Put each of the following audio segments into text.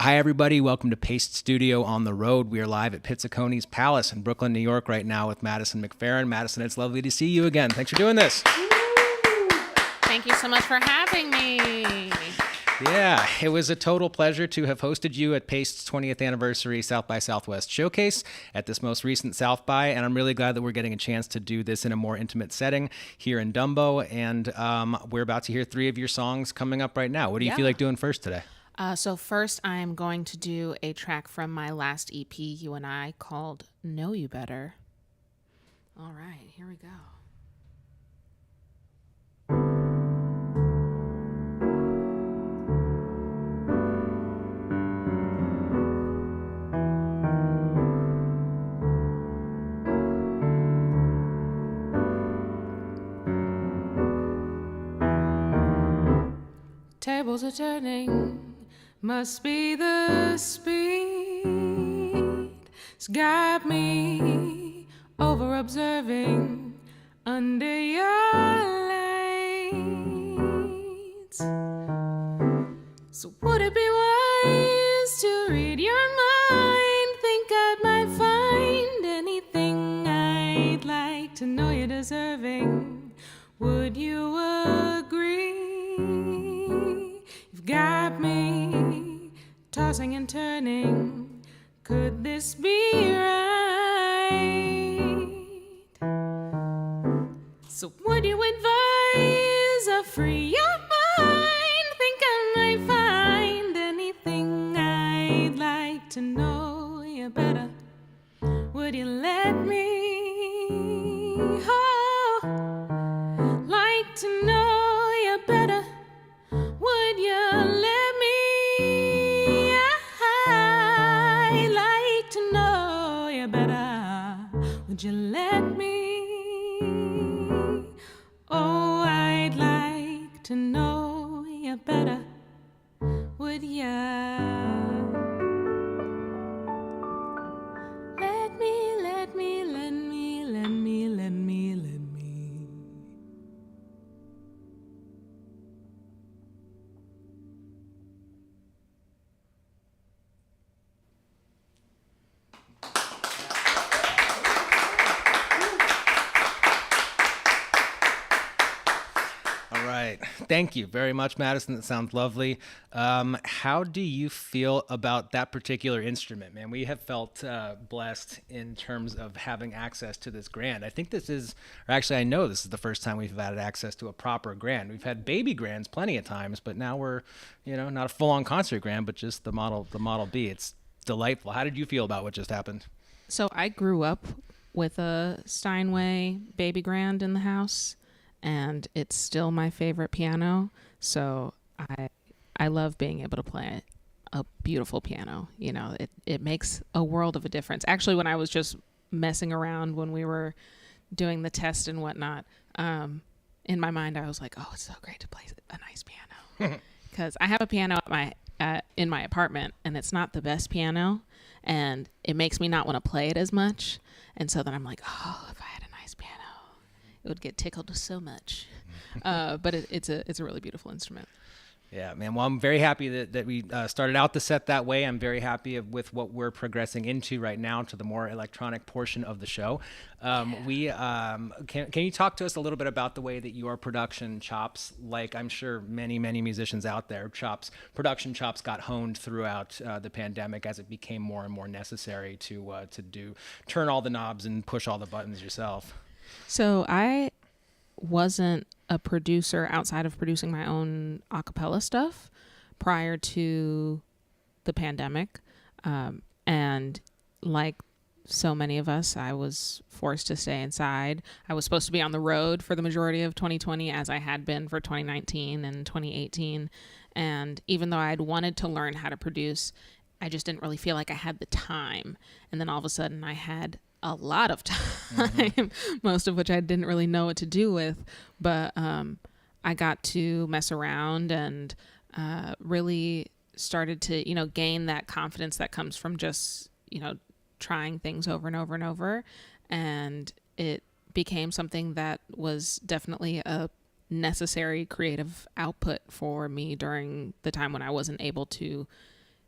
Hi, everybody. Welcome to Paste Studio on the Road. We are live at Pizziconi's Palace in Brooklyn, New York right now with Madison McFerrin. Madison, it's lovely to see you again. Thanks for doing this. Thank you so much for having me. Yeah, it was a total pleasure to have hosted you at Paste's 20th anniversary South by Southwest showcase at this most recent South by, and I'm really glad that we're getting a chance to do this in a more intimate setting here in Dumbo, and we're about to hear 3 of your songs coming up right now. What do you feel like doing first today? So first, I'm going to do a track from my last EP, You and I, called Know You Better. All right, here we go. Tables are turning, must be the speed. It's got me over observing under your lights. So would it be wise to read your mind? Think I might find anything I'd like to know you're deserving. Would you agree? You've got me tossing and turning. Could this be right? So would you advise a free your mind? Think I might find anything I'd like to know you better. Would you let me? Oh, like to know you better. Would you let me? I'd like to know you better. Would you let me? Oh, I'd like to know you better. Would ya? Let me, let me, let me, let me, let me, let me. All right. Thank you very much, Madison. That sounds lovely. How do you feel about that particular instrument, man? We have felt blessed in terms of having access to this grand. I think this is, or actually I know this is the first time we've had access to a proper grand. We've had baby grands plenty of times, but now we're, not a full-on concert grand, but just the Model B. It's delightful. How did you feel about what just happened? So I grew up with a Steinway baby grand in the house, and it's still my favorite piano. So I love being able to play a beautiful piano. It makes a world of a difference. Actually, when I was just messing around when we were doing the test and whatnot, in my mind I was like, oh, it's so great to play a nice piano. Because I have a piano in my apartment, and it's not the best piano, and it makes me not want to play it as much. And so then I'm like, oh, if I had a nice piano, it would get tickled so much. But it's a really beautiful instrument. Yeah, man. Well, I'm very happy that we started out the set that way. I'm very happy with what we're progressing into right now to the more electronic portion of the show. Can you talk to us a little bit about the way that your production chops, like I'm sure many musicians out there, production chops got honed throughout the pandemic as it became more and more necessary to turn all the knobs and push all the buttons yourself. So I wasn't a producer outside of producing my own a cappella stuff prior to the pandemic. And like so many of us, I was forced to stay inside. I was supposed to be on the road for the majority of 2020, as I had been for 2019 and 2018. And even though I'd wanted to learn how to produce, I just didn't really feel like I had the time. And then all of a sudden I had a lot of time, most of which I didn't really know what to do with. But I got to mess around and really started to, gain that confidence that comes from just, trying things over and over and over. And it became something that was definitely a necessary creative output for me during the time when I wasn't able to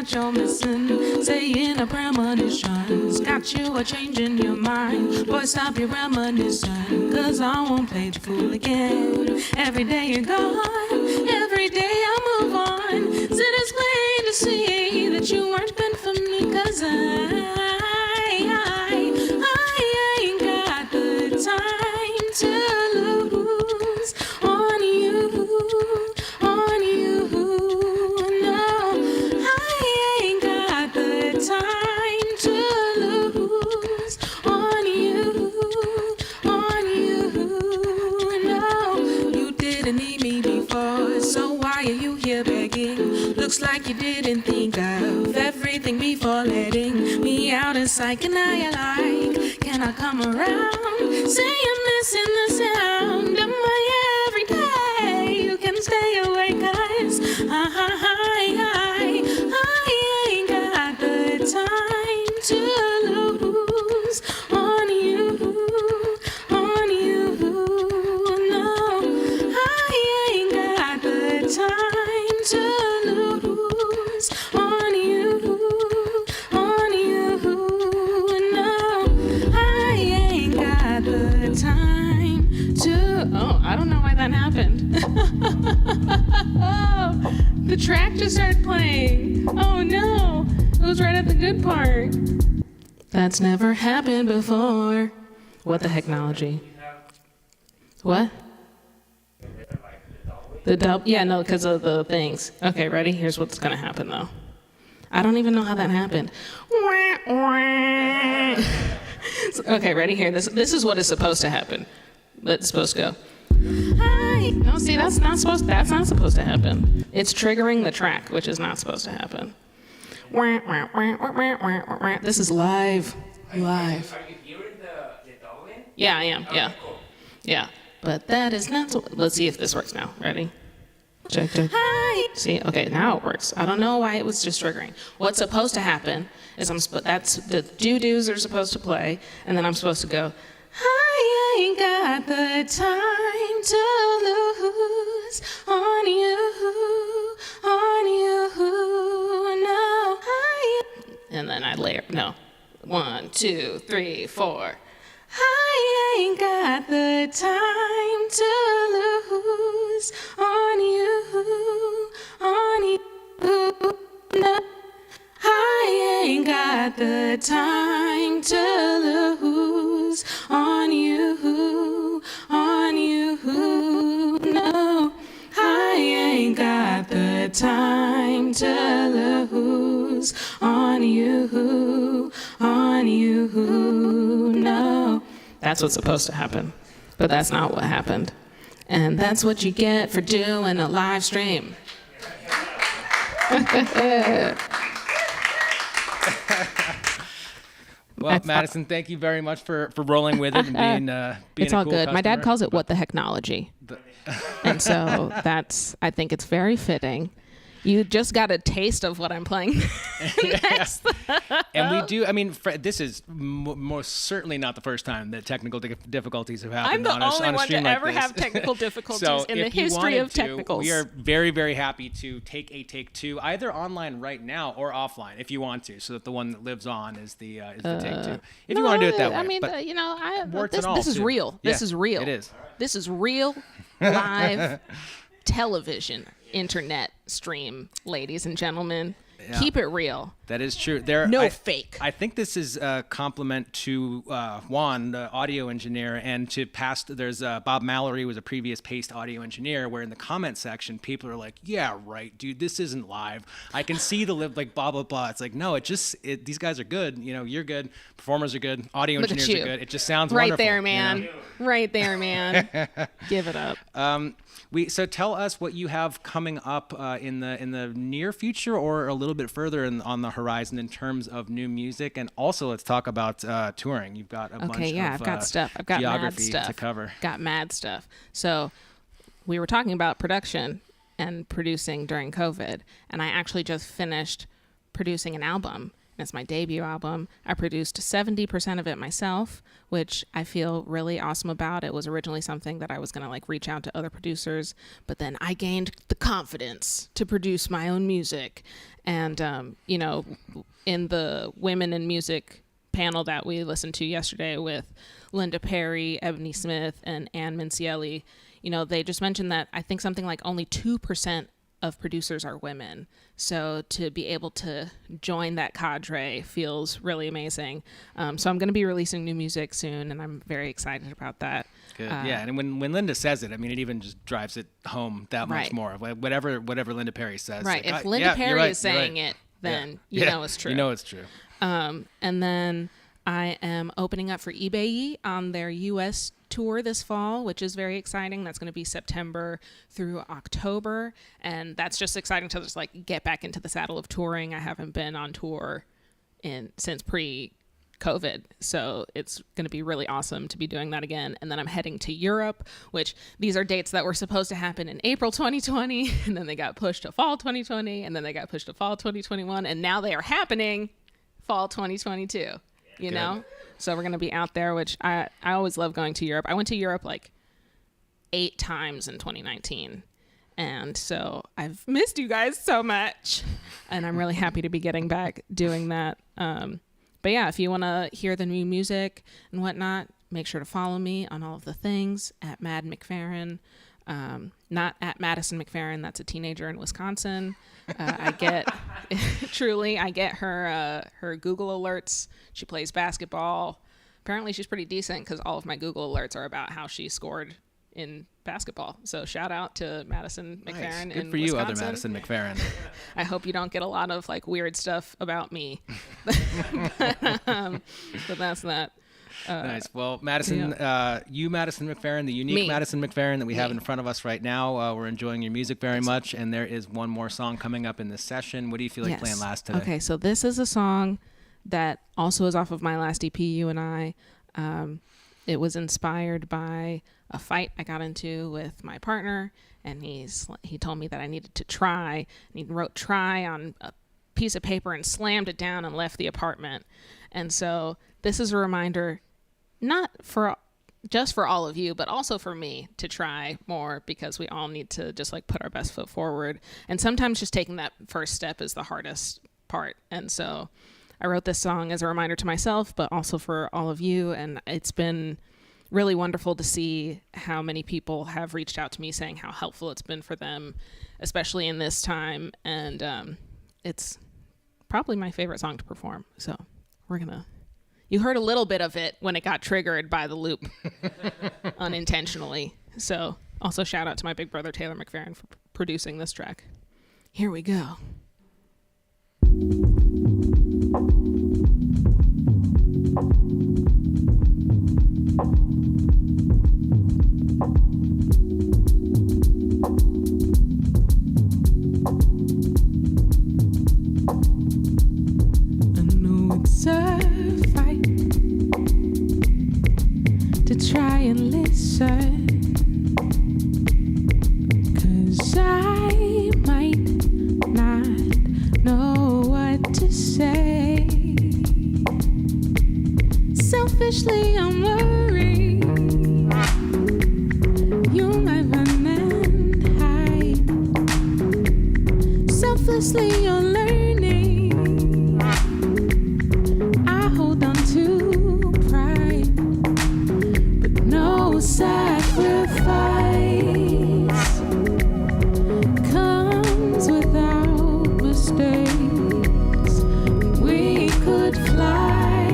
that you're missing. Saying a premonitions got you a change in your mind. Boy, stop your reminiscing, cause I won't play the fool again. Every day you're gone, every day I move on. So it's plain to see that you weren't meant for me, cause I ain't got the time to lose on you. No, I ain't got the time to lose on you. No, you didn't need me before, so why are you here begging? Looks like you didn't think of everything before letting me out of sight. Can I like? Can I come around? Say I'm missing the sound of my every day. You can stay away, cause I ain't got the time to lose on you. No, I ain't got the time to lose on you. No, I ain't got the time to. Oh, I don't know why that happened. Oh, the track just started playing. Oh no, it was right at the good part. That's never happened before. What the technology? What? The dub? Yeah, no, because of the things. Okay, ready? Here's what's gonna happen though. I don't even know how that happened. Okay, ready? Here. This is what is supposed to happen. It's supposed to go. No, see, that's not supposed to happen. It's triggering the track, which is not supposed to happen. This is live. Are you hearing the doubling? Yeah, I am. Yeah. Yeah. But that is not so. Let's see if this works now. Ready? Check. See? Okay, now it works. I don't know why it was just triggering. What's supposed to happen is that's the doo-doos are supposed to play, and then I'm supposed to go, I ain't got the time to lose on you. No, and then I layer. No. 1, 2, 3, 4. I ain't got the time to lose on you. No, I ain't got the time to lose on you. No, I ain't got the time to lose on you. No, that's what's supposed to happen, but that's not what happened. And that's what you get for doing a live stream. Well, Madison, thank you very much for rolling with it and being it's a all cool good. My dad customer. calls it what the technology. And so I think it's very fitting. You just got a taste of what I'm playing next. And we do, I mean, this is most certainly not the first time that technical difficulties have happened I'm the on only a one stream to like ever this. have technical difficulties So in the if you history of wanted to, technicals. we are very, very happy to take a take two, either online right now or offline if you want to, so that the one that lives on is the take two. If you want to do it that way. I mean, but this is too. real. Yeah, This is real. It is. This is real live television, internet stream, ladies and gentlemen. Yeah. Keep it real. That is true. Fake. I think this is a compliment to Juan, the audio engineer, and to past. There's Bob Mallory was a previous Paste audio engineer, where in the comment section people are like, "Yeah, right, dude, this isn't live. I can see the like blah blah blah." It's like, no, these guys are good. You know, you're good. Performers are good. Audio Look at engineers are you. good. It just sounds Right wonderful. there, man. You know? Right there, man. Give it up. So tell us what you have coming up in the near future or a little bit further on the horizon in terms of new music, and also let's talk about touring. You've got a bunch of I've got stuff. I've got geography mad stuff to cover. Got mad stuff. So we were talking about production and producing during COVID, and I actually just finished producing an album. It's my debut album. I produced 70% of it myself, which I feel really awesome about. It was originally something that I was going to like reach out to other producers, but then I gained the confidence to produce my own music. And, you know, in the Women in Music panel that we listened to yesterday with Linda Perry, Ebony Smith, and Ann Mincielli, you know, they just mentioned that I think something like only 2% of producers are women. So to be able to join that cadre feels really amazing. So I'm going to be releasing new music soon, and I'm very excited about that. Good. Yeah, and when Linda says it, I mean, it even just drives it home that much Right. more. Whatever Linda Perry says. Right. Like, If Linda Perry right, is saying it, then you know it's true. You know it's true. And then I am opening up for eBay on their U.S. tour this fall, which is very exciting. That's going to be September through October. And that's just exciting to just like get back into the saddle of touring. I haven't been on tour since pre-COVID. So it's going to be really awesome to be doing that again. And then I'm heading to Europe, which these are dates that were supposed to happen in April 2020. And then they got pushed to fall 2020. And then they got pushed to fall 2021. And now they are happening fall 2022. You know? So we're going to be out there, which I always love going to Europe. I went to Europe like 8 times in 2019. And so I've missed you guys so much. And I'm really happy to be getting back doing that. But yeah, if you want to hear the new music and whatnot, make sure to follow me on all of the things at Mad McFerrin. Not at Madison McFerrin. That's a teenager in Wisconsin. I get her Google alerts. She plays basketball. Apparently she's pretty decent because all of my Google alerts are about how she scored in basketball. So shout out to Madison McFerrin. Nice. Good in for you, Wisconsin. other Madison McFerrin. I hope you don't get a lot of like weird stuff about me. But that's that. Nice. Well, Madison, Madison McFerrin, the unique Me. Madison McFerrin that we have in front of us right now. We're enjoying your music very much, and there is one more song coming up in this session. What do you feel like playing last today? Okay, so this is a song that also is off of my last EP, You and I. It was inspired by a fight I got into with my partner, and he told me that I needed to try, and he wrote "try" on a piece of paper and slammed it down and left the apartment. And so this is a reminder, not just for all of you, but also for me to try more, because we all need to just like put our best foot forward. And sometimes just taking that first step is the hardest part. And so I wrote this song as a reminder to myself, but also for all of you. And it's been really wonderful to see how many people have reached out to me saying how helpful it's been for them, especially in this time. And it's probably my favorite song to perform. So you heard a little bit of it when it got triggered by the loop unintentionally. So also shout out to my big brother, Taylor McFerrin, for producing this track. Here we go. I know it's a fight to try and listen, 'cause I might not know what to say. Selfishly, I'm worried you might run and hide. Selflessly, you're learning. I hold on to pride, but no sacrifice comes without mistakes. We could fly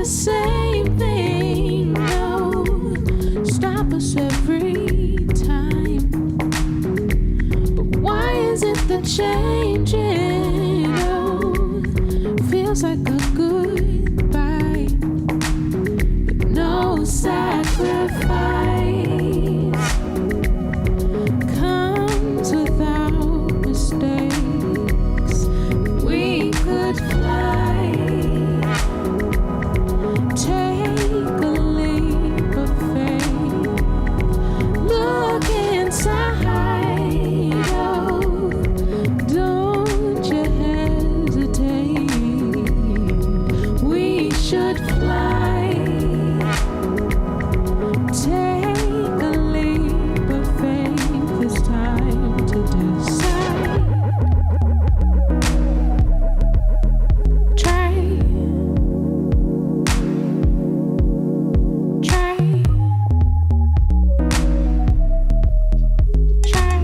the same thing. No, stop us every time. But why is it that changing feels like a goodbye, but no sacrifice comes without mistakes. We could fly, take a leap of faith, look inside. Oh, don't you hesitate. We should fly, take a leap of faith. It's time to decide. Try, try, try.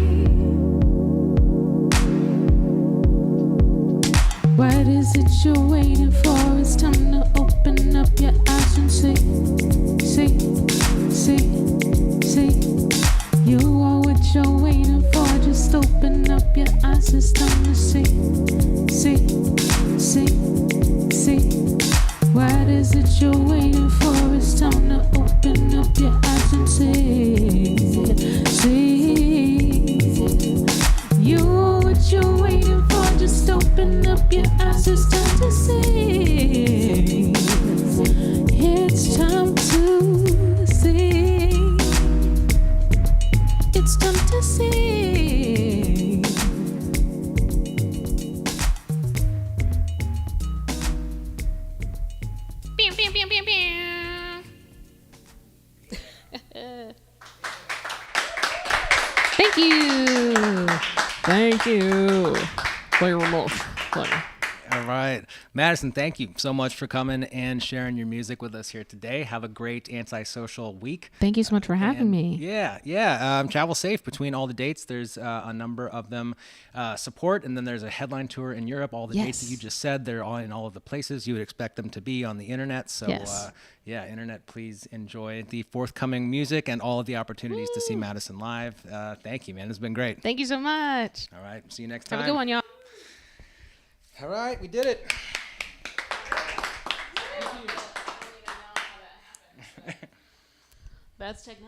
What is it you're waiting for? It's time to open up your eyes and see, see, see, see. You are what you're waiting for. Just open up your eyes. It's time to see, see, see, see. What is it you're waiting for? It's time to open up your eyes and see, see. You are what you're waiting for. Just open up your eyes. It's time to see. It's time to see. It's time to see. Pew, pew, pew, pew, pew. Thank you. Thank you. Very much. All right. Madison, thank you so much for coming and sharing your music with us here today. Have a great antisocial week. Thank you so much for having And me. Yeah. Travel safe between all the dates. There's a number of them support, and then there's a headline tour in Europe. All the dates that Yes. you just said, they're all in all of the places you would expect them to be on the internet. So, Yes. Internet, please enjoy the forthcoming music and all of the opportunities to see Madison live. Thank you, man. It's been great. Thank you so much. All right. See you next time. Have a good one, y'all. All right. We did it. That's technology.